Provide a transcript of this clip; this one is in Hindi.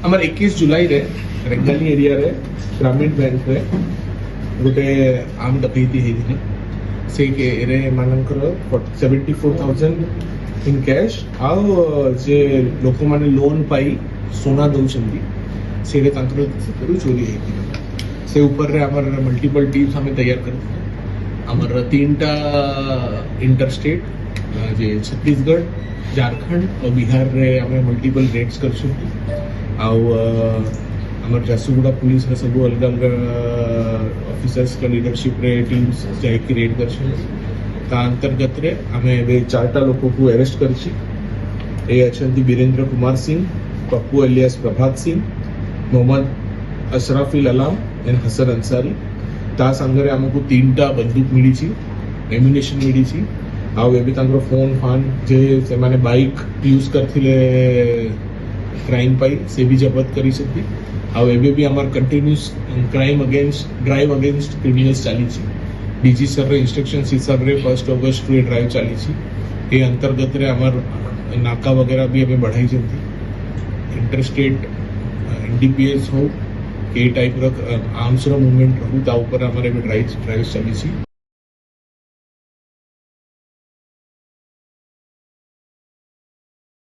आमर 21 जुलाई रे रेंगाली एरिया रे ग्रामीण बैंक रे गोटे आम डकैती होती से रे मानकर 74,000 इन कैश आउ जे लोक माने लोन पाई सोना दौरान से चोरी होती से ऊपर रे आमर मल्टीपल टीम्स हमें तैयार करते आमर 3टा इंटरस्टेट जे छत्तीसगढ़ झारखंड और बिहार रे हमें मल्टीपल रेड्स कर आमर झारसुगुड़ा पुलिस रे सब अलग अलग ऑफिसर्स का लीडरशिप रे टीम्स जाके रेड कर अंतर्गत रे हमें एबे 4टा लोगों को अरेस्ट कर अछंती वीरेंद्र कुमार सिंह पप्पू एलियास प्रभात सिंह मोहम्मद अशराफिल अलाम एंड हसन अंसारी ता संगरे हमको 3टा बंदूक मिली एम्युनिशन मिली फोन फान जे से माने बाइक यूज करथिले क्राइम पाई से भी जब्त करी सकती एबे भी हमार continuous crime against drive against criminals चली डीजी सर रे इंस्ट्रक्शन हिसाब रे 1 ऑगस्ट रे ड्राइव चली अंतर्गत रे हमार नाका वगैरह भी हमें बढ़ाई जाती इंटरस्टेट एनडीपीएस हो ए टाइप आर्म्स रो मूवमेंट रहू ता ऊपर हमारे ड्राइव चली